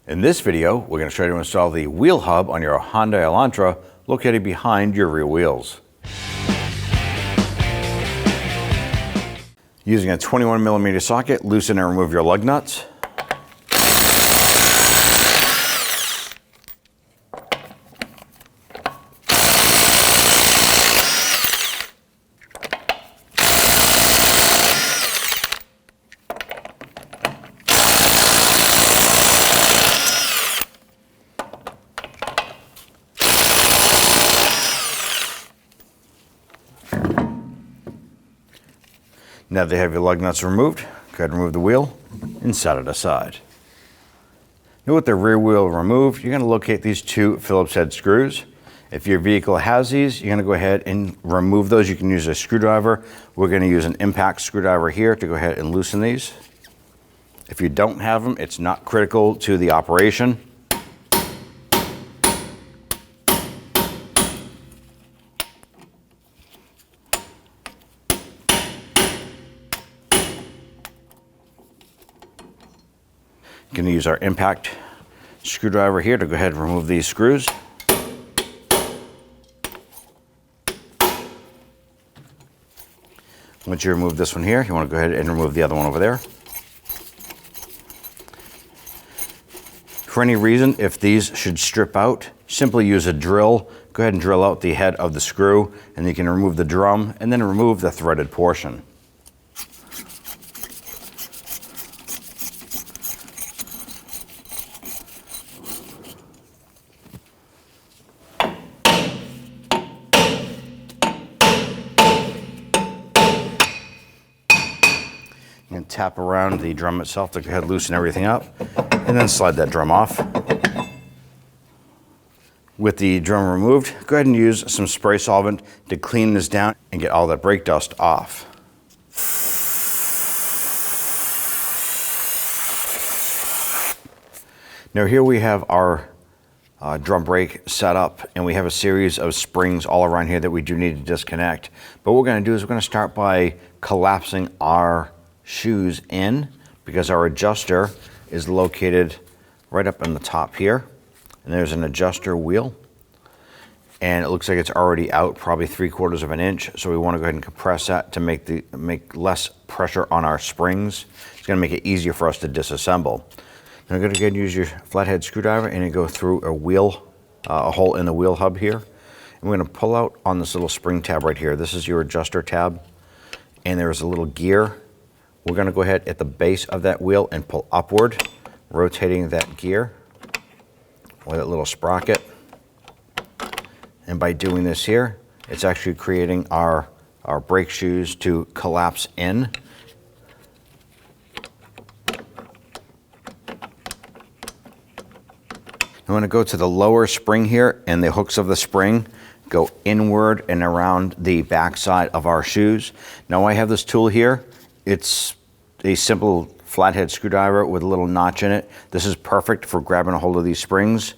In this video, we're going to show you how to install the wheel hub on your Hyundai Elantra located behind your rear wheels. Using a 21mm socket, loosen and remove your lug nuts. Now that you have your lug nuts removed, go ahead and remove the wheel and set it aside. Now with the rear wheel removed, you're going to locate these two Phillips head screws. If your vehicle has these, you're going to go ahead and remove those. You can use a screwdriver. We're going to use an impact screwdriver here to go ahead and loosen these. If you don't have them, it's not critical to the operation. Going to use our impact screwdriver here to go ahead and remove these screws. Once you remove this one here, you want to go ahead and remove the other one over there. For any reason, if these should strip out, simply use a drill. Go ahead and drill out the head of the screw, and you can remove the drum and then remove the threaded portion. And tap around the drum itself to go ahead and loosen everything up, and then slide that drum off. With the drum removed, go ahead and use some spray solvent to clean this down and get all that brake dust off. Now here we have our drum brake set up, and we have a series of springs all around here that we do need to disconnect. But what we're going to do is we're going to start by collapsing our shoes in, because our adjuster is located right up on the top here, and there's an adjuster wheel, and it looks like it's already out probably 3/4 of an inch, so we want to go ahead and compress that to make less pressure on our springs. It's going to make it easier for us to disassemble. Now I'm going to go ahead and use your flathead screwdriver and you go through a hole in the wheel hub here, and we're going to pull out on this little spring tab right here. This is your adjuster tab, and there's a little gear. We're going to go ahead at the base of that wheel and pull upward, rotating that gear with that little sprocket. And by doing this here, it's actually creating our brake shoes to collapse in. I'm going to go to the lower spring here, and the hooks of the spring go inward and around the back side of our shoes. Now I have this tool here. It's a simple flathead screwdriver with a little notch in it. This is perfect for grabbing a hold of these springs.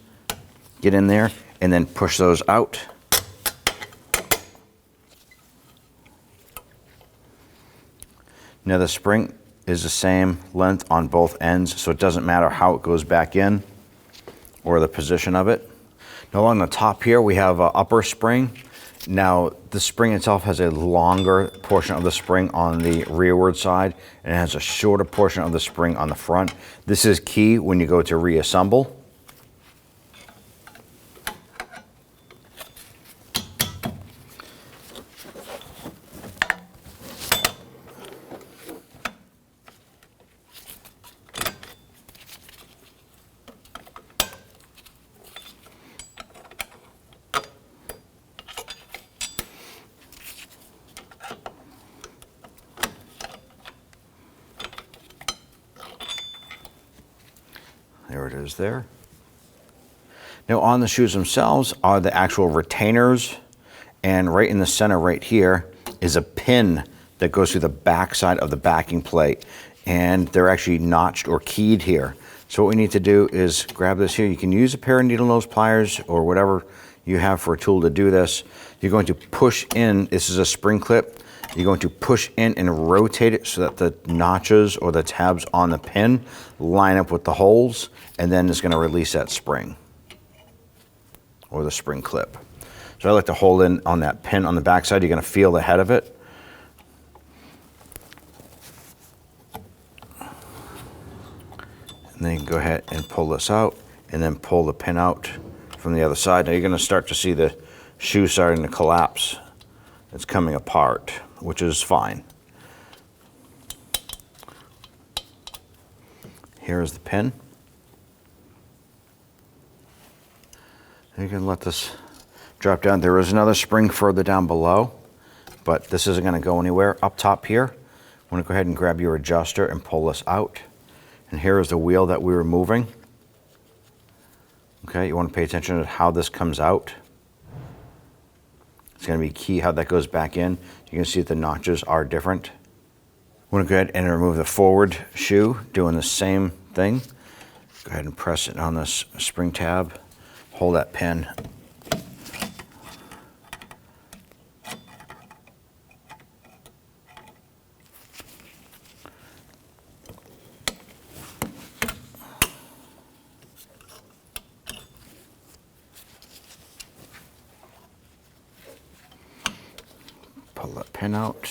Get in there and then push those out. Now the spring is the same length on both ends, so it doesn't matter how it goes back in or the position of it. Now on the top here we have an upper spring. Now the spring itself has a longer portion of the spring on the rearward side, and it has a shorter portion of the spring on the front. This is key when you go to reassemble. There it is there. Now on the shoes themselves are the actual retainers, and right in the center right here is a pin that goes through the back side of the backing plate, and they're actually notched or keyed here. So what we need to do is grab this here. You can use a pair of needle nose pliers or whatever you have for a tool to do this. You're going to push in, this is a spring clip, You're going to push in and rotate it so that the notches or the tabs on the pin line up with the holes, and then it's going to release that spring or the spring clip. So I like to hold in on that pin on the backside. You're going to feel the head of it. And then you can go ahead and pull this out and then pull the pin out from the other side. Now you're going to start to see the shoe starting to collapse. It's coming apart, which is fine. Here is the pin. And you can let this drop down. There is another spring further down below, but this isn't going to go anywhere. Up top here, I'm going to go ahead and grab your adjuster and pull this out. And here is the wheel that we were moving. Okay, you want to pay attention to how this comes out. It's going to be key how that goes back in. You can see that the notches are different. I'm going to go ahead and remove the forward shoe, doing the same thing. Go ahead and press it on this spring tab. Hold that pin. Pull that pin out.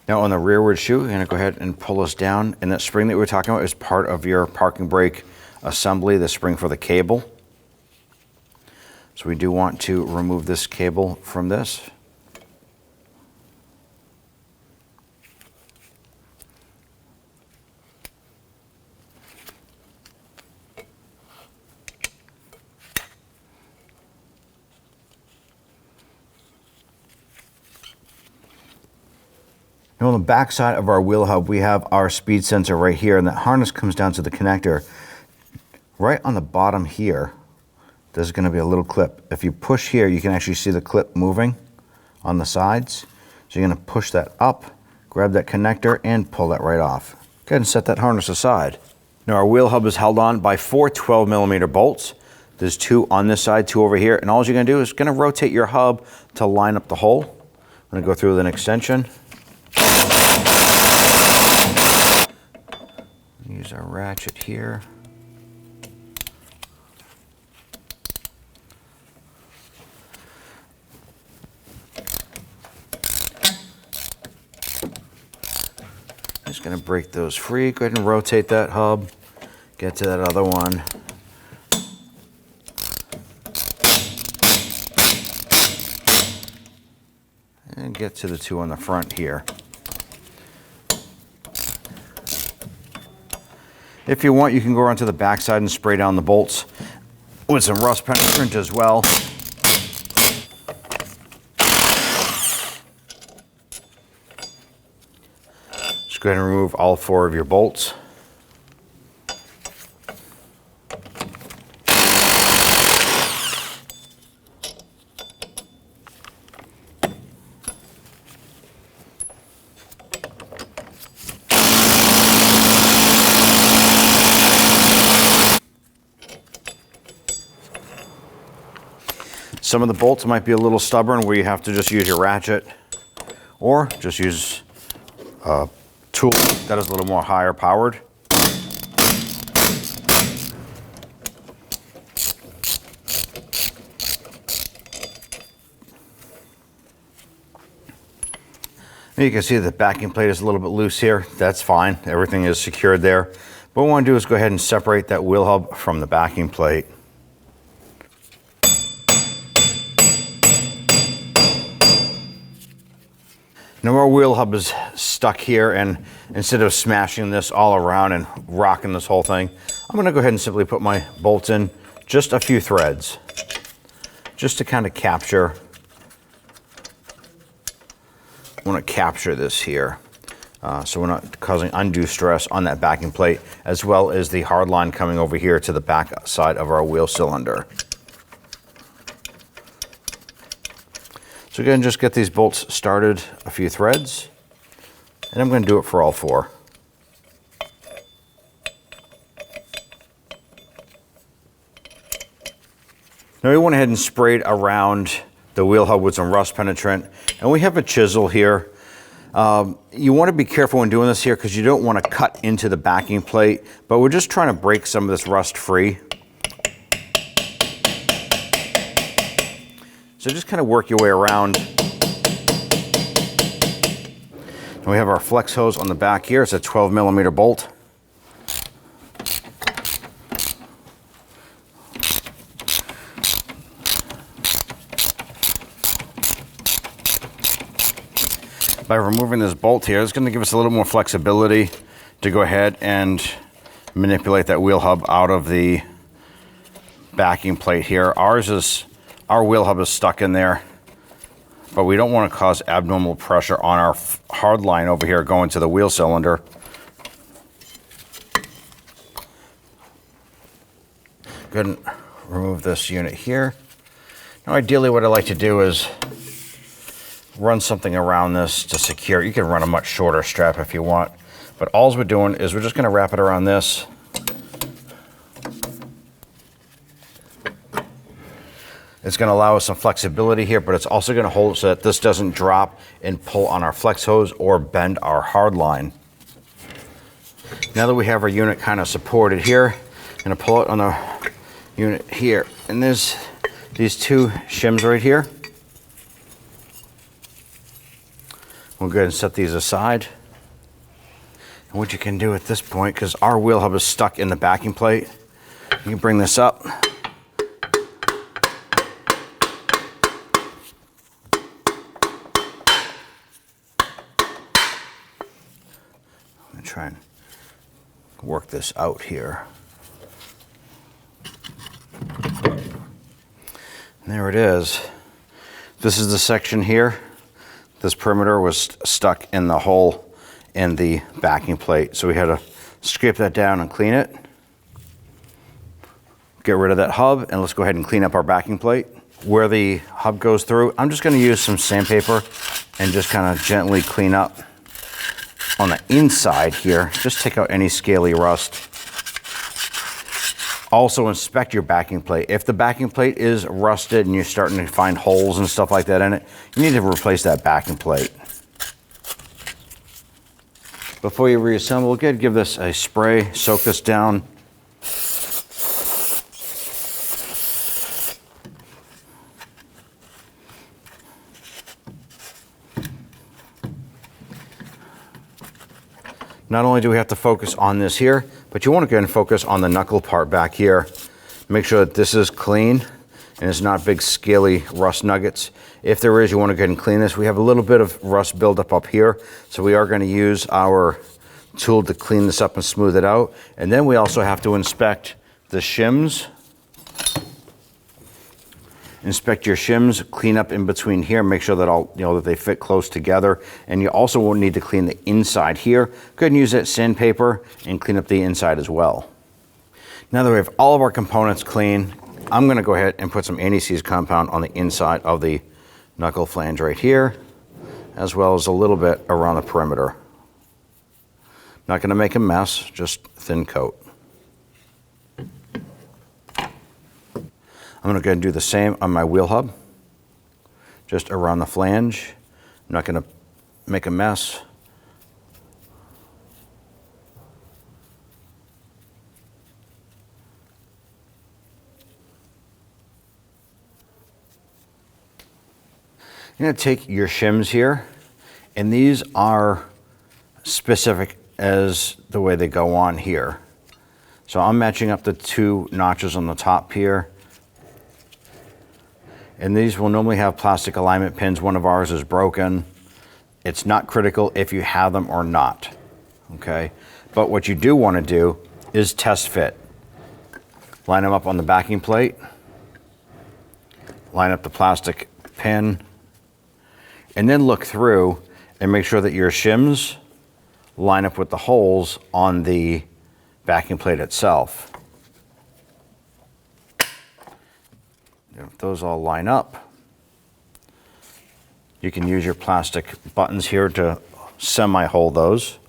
Now on the rearward shoe, you're going to go ahead and pull this down, and that spring that we were talking about is part of your parking brake assembly, the spring for the cable. So we do want to remove this cable from this. Now on the back side of our wheel hub, we have our speed sensor right here, and that harness comes down to the connector. Right on the bottom here, there's going to be a little clip. If you push here, you can actually see the clip moving on the sides. So you're going to push that up, grab that connector, and pull that right off. Go ahead and set that harness aside. Now our wheel hub is held on by 4 12mm bolts. There's 2 on this side, 2 over here, and all you're going to do is going to rotate your hub to line up the hole. I'm going to go through with an extension. Use our ratchet here. Just going to break those free. Go ahead and rotate that hub. Get to that other one. And get to the 2 on the front here. If you want, you can go around to the back side and spray down the bolts with some rust penetrant as well. Just go ahead and remove all 4 of your bolts. Some of the bolts might be a little stubborn where you have to just use your ratchet, or just use a tool that is a little more higher powered. You can see the backing plate is a little bit loose here. That's fine. Everything is secured there. But what we want to do is go ahead and separate that wheel hub from the backing plate. Now our wheel hub is stuck here, and instead of smashing this all around and rocking this whole thing, I'm going to go ahead and simply put my bolts in just a few threads, just to kind of capture. I want to capture this here, so we're not causing undue stress on that backing plate, as well as the hard line coming over here to the back side of our wheel cylinder. So again, just get these bolts started, a few threads, and I'm going to do it for all 4. Now we went ahead and sprayed around the wheel hub with some rust penetrant, and we have a chisel here. You want to be careful when doing this here because you don't want to cut into the backing plate, but we're just trying to break some of this rust free. So just kind of work your way around. And we have our flex hose on the back here. It's a 12mm bolt. By removing this bolt here, it's going to give us a little more flexibility to go ahead and manipulate that wheel hub out of the backing plate here. Our wheel hub is stuck in there, but we don't want to cause abnormal pressure on our hard line over here going to the wheel cylinder. Go ahead and remove this unit here. Now ideally what I like to do is run something around this to secure. You can run a much shorter strap if you want, but all we're doing is we're just going to wrap it around this. It's going to allow us some flexibility here, but it's also going to hold so that this doesn't drop and pull on our flex hose or bend our hard line. Now that we have our unit kind of supported here, I'm going to pull it on the unit here, and there's these two shims right here. We'll go ahead and set these aside. And what you can do at this point, because our wheel hub is stuck in the backing plate, you can bring this up. I'm going to try and work this out here. And there it is. This is the section here. This perimeter was stuck in the hole in the backing plate. So we had to scrape that down and clean it. Get rid of that hub, and let's go ahead and clean up our backing plate. Where the hub goes through, I'm just going to use some sandpaper and just kind of gently clean up on the inside here. Just take out any scaly rust. Also inspect your backing plate. If the backing plate is rusted and you're starting to find holes and stuff like that in it, you need to replace that backing plate. Before you reassemble, go ahead and give this a spray, soak this down. Not only do we have to focus on this here, but you want to go ahead and focus on the knuckle part back here. Make sure that this is clean and it's not big scaly rust nuggets. If there is, you want to go ahead and clean this. We have a little bit of rust buildup up here, so we are going to use our tool to clean this up and smooth it out. And then we also have to inspect the shims. Inspect your shims, clean up in between here, make sure that that they fit close together. And you also will need to clean the inside here. Go ahead and use that sandpaper and clean up the inside as well. Now that we have all of our components clean, I'm going to go ahead and put some anti-seize compound on the inside of the knuckle flange right here, as well as a little bit around the perimeter. Not going to make a mess, just thin coat. I'm going to go ahead and do the same on my wheel hub, just around the flange. I'm not going to make a mess. You're going to take your shims here, and these are specific as the way they go on here. So I'm matching up the two notches on the top here. And these will normally have plastic alignment pins. One of ours is broken. It's not critical if you have them or not, okay? But what you do want to do is test fit. Line them up on the backing plate. Line up the plastic pin. And then look through and make sure that your shims line up with the holes on the backing plate itself. If those all line up, you can use your plastic buttons here to semi-hold those.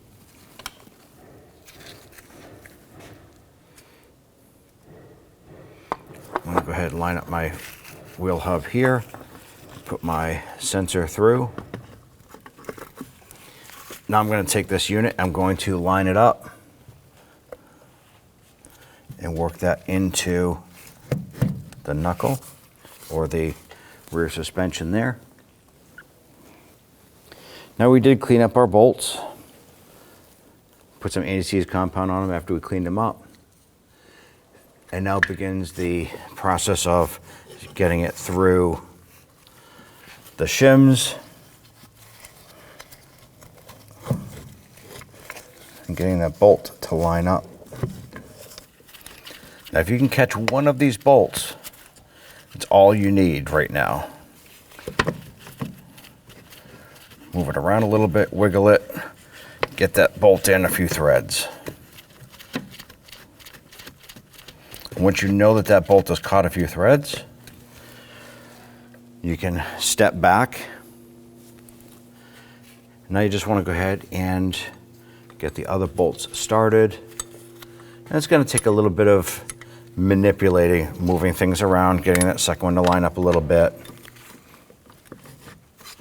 I'm going to go ahead and line up my wheel hub here, put my sensor through. Now I'm going to take this unit, I'm going to line it up and work that into the knuckle or the rear suspension there. Now we did clean up our bolts, put some anti-seize compound on them after we cleaned them up. And now begins the process of getting it through the shims and getting that bolt to line up. Now if you can catch one of these bolts, it's all you need right now. Move it around a little bit, wiggle it, get that bolt in a few threads. Once you know that that bolt has caught a few threads, you can step back. Now you just want to go ahead and get the other bolts started. And it's going to take a little bit of manipulating, moving things around, getting that second one to line up a little bit.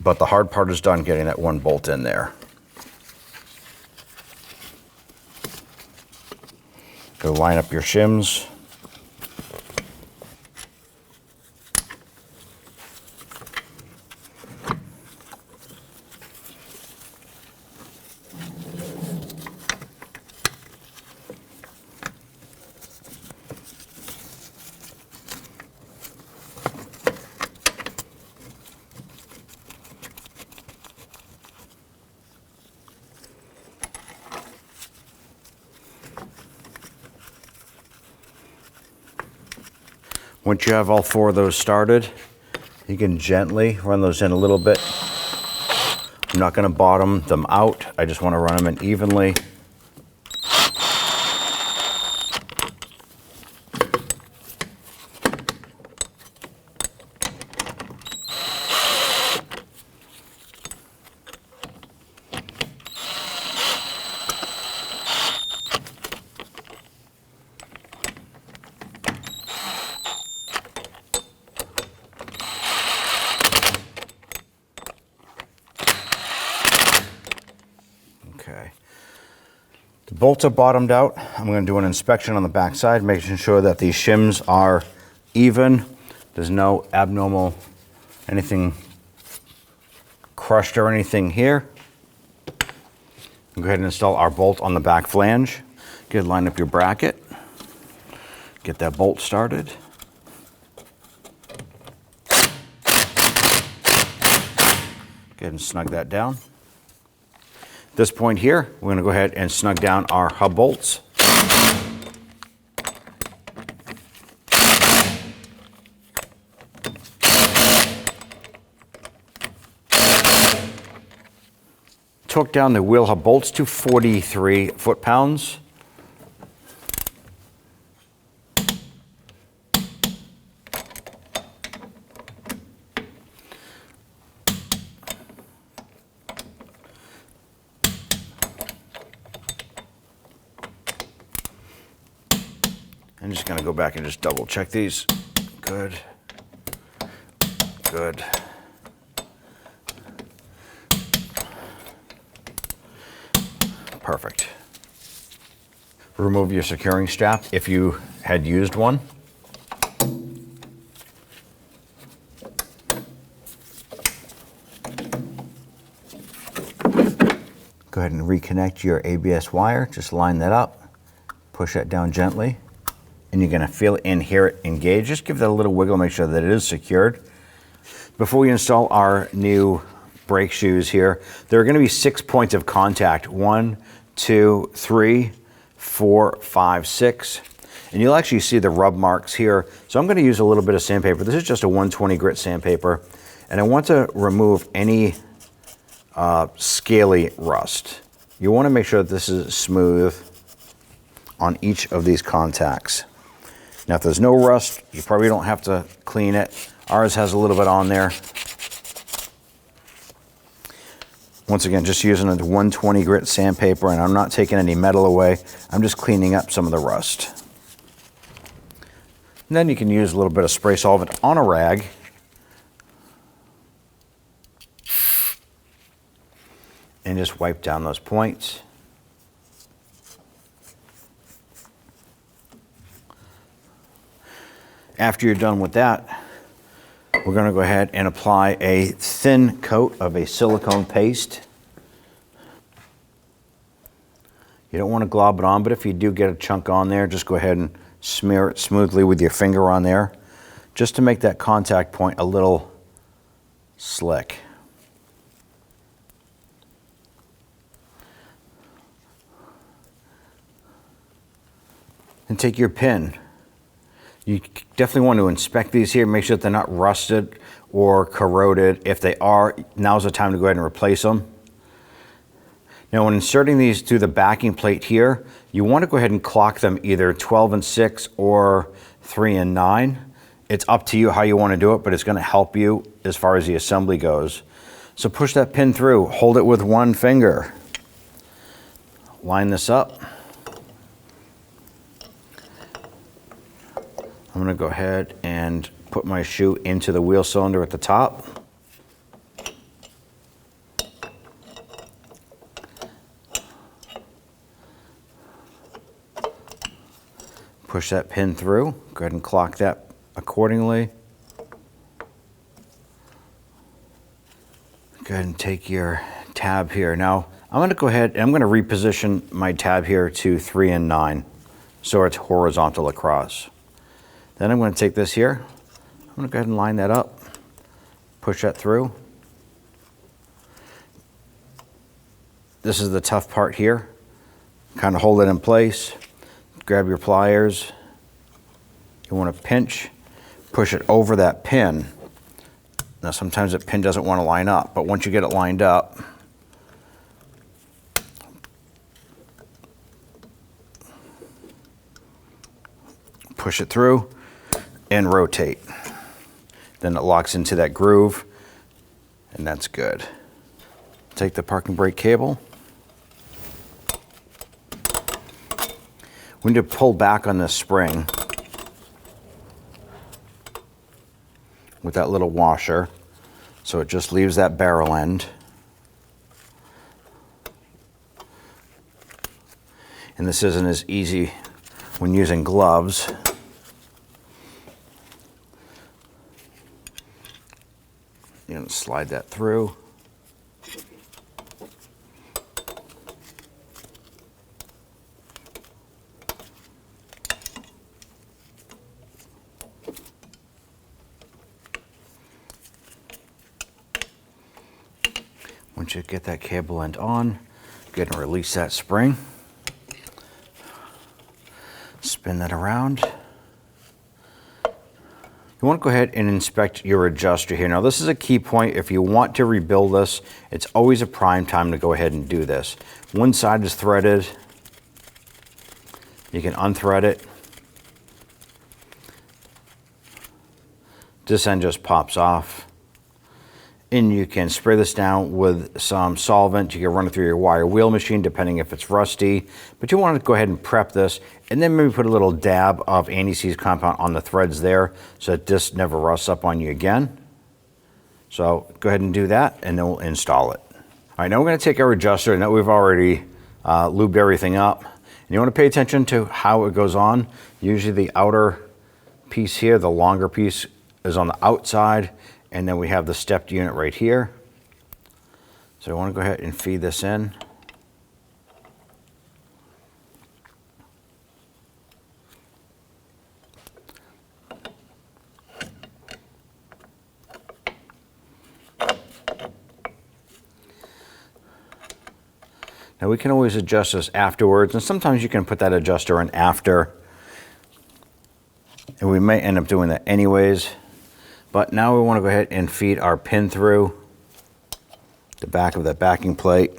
But the hard part is done, getting that one bolt in there. Go line up your shims. Once you have all four of those started, you can gently run those in a little bit. I'm not going to bottom them out. I just want to run them in evenly. Okay. The bolts are bottomed out. I'm going to do an inspection on the back side, making sure that the shims are even. There's no abnormal, anything crushed or anything here. Go ahead and install our bolt on the back flange. Go ahead and line up your bracket. Get that bolt started. Go ahead and snug that down. At this point here, we're going to go ahead and snug down our hub bolts. Torque down the wheel hub bolts to 43 foot-pounds. I'm just going to go back and just double check these. Good. Good. Perfect. Remove your securing strap if you had used one. Go ahead and reconnect your ABS wire. Just line that up. Push that down gently. And you're going to feel it and hear it engage. Just give that a little wiggle, make sure that it is secured. Before we install our new brake shoes here, there are going to be 6 points of contact. 1, 2, 3, 4, 5, 6. And you'll actually see the rub marks here. So I'm going to use a little bit of sandpaper. This is just a 120 grit sandpaper. And I want to remove any scaly rust. You want to make sure that this is smooth on each of these contacts. Now, if there's no rust, you probably don't have to clean it. Ours has a little bit on there. Once again, just using a 120 grit sandpaper, and I'm not taking any metal away. I'm just cleaning up some of the rust. And then you can use a little bit of spray solvent on a rag. And just wipe down those points. After you're done with that, we're going to go ahead and apply a thin coat of a silicone paste. You don't want to glob it on, but if you do get a chunk on there, just go ahead and smear it smoothly with your finger on there, just to make that contact point a little slick. And take your pin. You definitely want to inspect these here, make sure that they're not rusted or corroded. If they are, now's the time to go ahead and replace them. Now, when inserting these through the backing plate here, you want to go ahead and clock them either 12 and 6 or 3 and 9. It's up to you how you want to do it, but it's going to help you as far as the assembly goes. So push that pin through, hold it with one finger. Line this up. I'm going to go ahead and put my shoe into the wheel cylinder at the top. Push that pin through. Go ahead and clock that accordingly. Go ahead and take your tab here. Now, I'm going to go ahead and I'm going to reposition my tab here to 3 and 9 so it's horizontal across. Then I'm going to take this here. I'm going to go ahead and line that up. Push that through. This is the tough part here. Kind of hold it in place. Grab your pliers. You want to pinch, push it over that pin. Now sometimes that pin doesn't want to line up, but once you get it lined up, push it through and rotate. Then it locks into that groove, and that's good. Take the parking brake cable. We need to pull back on this spring with that little washer, so it just leaves that barrel end. And this isn't as easy when using gloves. You know, slide that through. Once you get that cable end on, go ahead and release that spring. Spin that around. You want to go ahead and inspect your adjuster here. Now this is a key point. If you want to rebuild this, it's always a prime time to go ahead and do this. One side is threaded. You can unthread it. This end just pops off. And you can spray this down with some solvent. You can run it through your wire wheel machine depending if it's rusty. But you want to go ahead and prep this and then maybe put a little dab of anti-seize compound on the threads there so that this never rusts up on you again. So go ahead and do that and then we'll install it. All right, now we're going to take our adjuster, and that we've already lubed everything up. And you want to pay attention to how it goes on. Usually the outer piece here, the longer piece, is on the outside. And then we have the stepped unit right here. So I want to go ahead and feed this in. Now we can always adjust this afterwards, and sometimes you can put that adjuster in after. And we may end up doing that anyways. But now we want to go ahead and feed our pin through the back of that backing plate.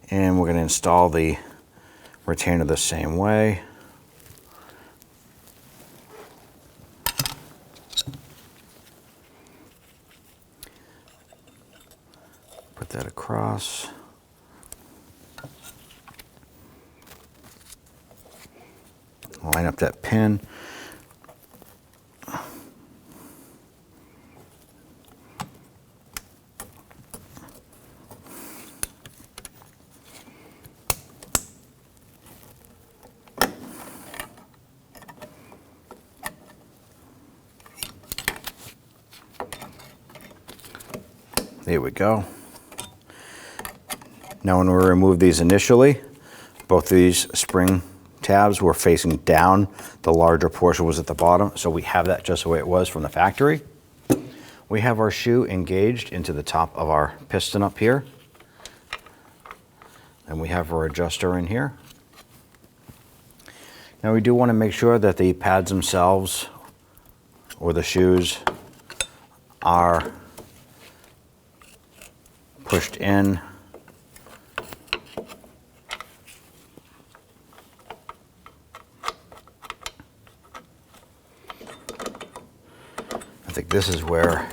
And we're going to install the retainer the same way. Put that across. Line line up that pin. There we go. Now when we remove these initially, both of these spring tabs were facing down. The larger portion was at the bottom, so we have that just the way it was from the factory. We have our shoe engaged into the top of our piston up here. And we have our adjuster in here. Now we do want to make sure that the pads themselves or the shoes are pushed in. I think this is where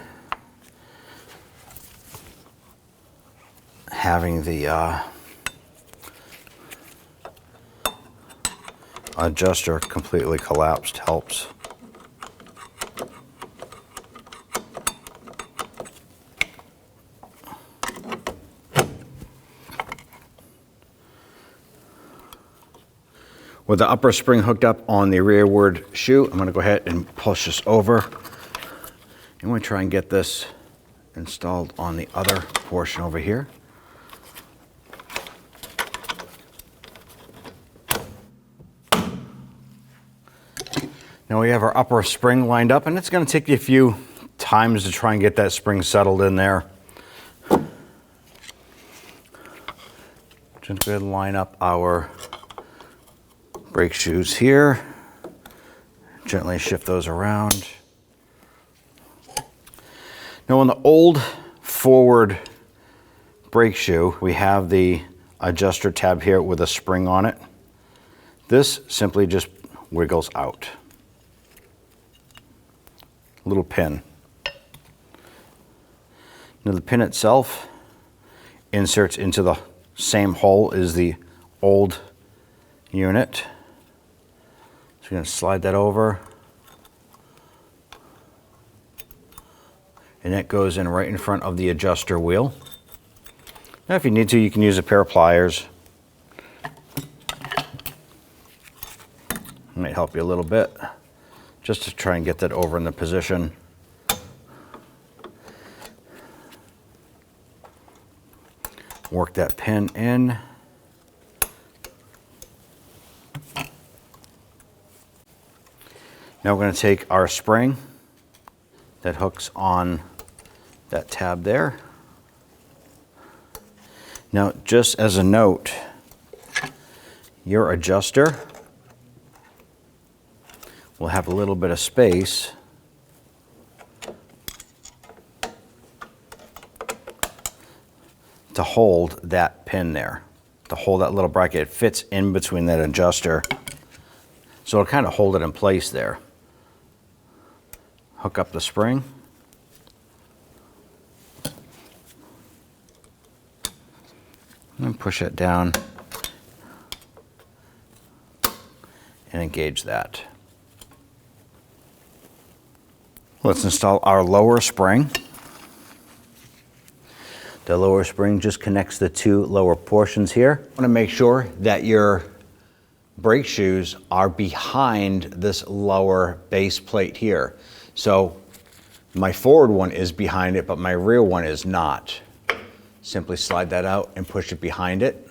having the adjuster completely collapsed helps. With the upper spring hooked up on the rearward shoe, I'm going to go ahead and push this over. I'm going to try and get this installed on the other portion over here. Now we have our upper spring lined up, and it's going to take you a few times to try and get that spring settled in there. Just go ahead and line up our brake shoes here. Gently shift those around. Now on the old forward brake shoe, we have the adjuster tab here with a spring on it. This simply just wiggles out. Little pin. Now the pin itself inserts into the same hole as the old unit. So we're going to slide that over. And that goes in right in front of the adjuster wheel. Now if you need to, you can use a pair of pliers. It might help you a little bit, just to try and get that over in the position. Work that pin in. Now we're going to take our spring that hooks on that tab there. Now, just as a note, your adjuster will have a little bit of space to hold that pin there, to hold that little bracket. It fits in between that adjuster, so it'll kind of hold it in place there. Hook up the spring. And push it down and engage that. Let's install our lower spring. The lower spring just connects the two lower portions here. I want to make sure that your brake shoes are behind this lower base plate here. So my forward one is behind it, but my rear one is not. Simply slide that out and push it behind it.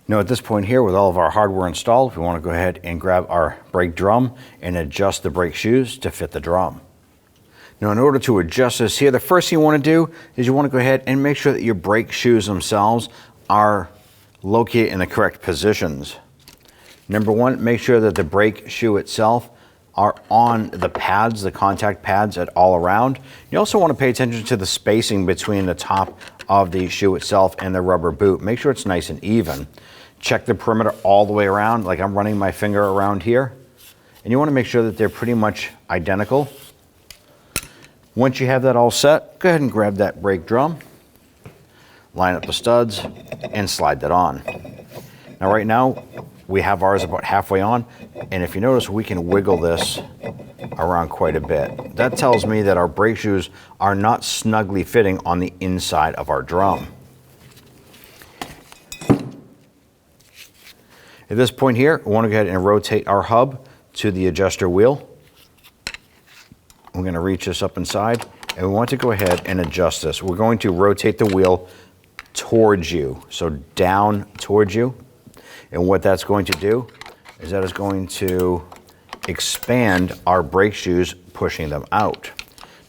Now at this point here, with all of our hardware installed, we want to go ahead and grab our brake drum and adjust the brake shoes to fit the drum. Now, in order to adjust this here, the first thing you want to do is you want to go ahead and make sure that your brake shoes themselves are located in the correct positions. Number one, make sure that the brake shoe itself are on the pads, the contact pads at all around. You also want to pay attention to the spacing between the top of the shoe itself and the rubber boot. Make sure it's nice and even. Check the perimeter all the way around, like I'm running my finger around here. And you want to make sure that they're pretty much identical. Once you have that all set, go ahead and grab that brake drum, line up the studs, and slide that on. Now right now, we have ours about halfway on, and if you notice, we can wiggle this around quite a bit. That tells me that our brake shoes are not snugly fitting on the inside of our drum. At this point here, we want to go ahead and rotate our hub to the adjuster wheel. We're going to reach this up inside, and we want to go ahead and adjust this. We're going to rotate the wheel towards you, so down towards you. And what that's going to do is that is going to expand our brake shoes, pushing them out.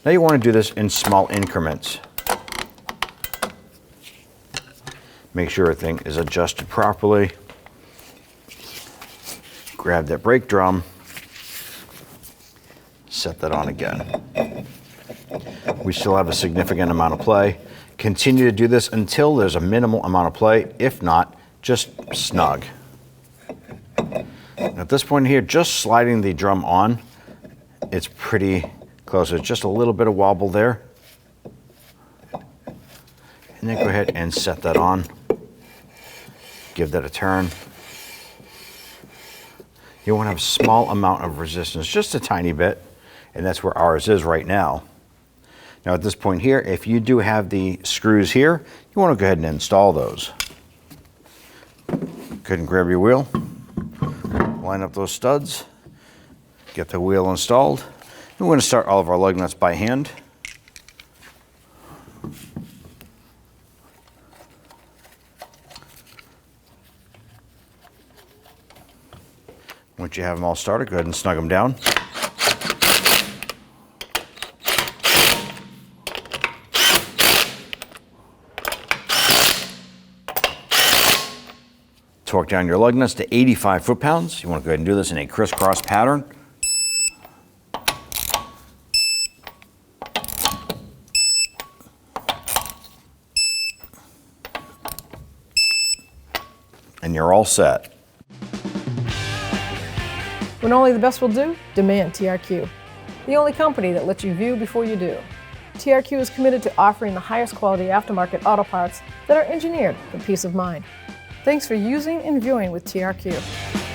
Now you want to do this in small increments. Make sure everything is adjusted properly. Grab that brake drum, set that on again. We still have a significant amount of play. Continue to do this until there's a minimal amount of play. If not, just snug. At this point here, just sliding the drum on, it's pretty close. There's just a little bit of wobble there. And then go ahead and set that on. Give that a turn. You want to have a small amount of resistance, just a tiny bit, and that's where ours is right now. Now at this point here, if you do have the screws here, you want to go ahead and install those. Go ahead and grab your wheel, line up those studs, get the wheel installed. We're going to start all of our lug nuts by hand. Once you have them all started, go ahead and snug them down. Torque down your lug nuts to 85 foot-pounds. You want to go ahead and do this in a crisscross pattern. And you're all set. When only the best will do, demand TRQ. The only company that lets you view before you do. TRQ is committed to offering the highest quality aftermarket auto parts that are engineered for peace of mind. Thanks for using and viewing with TRQ.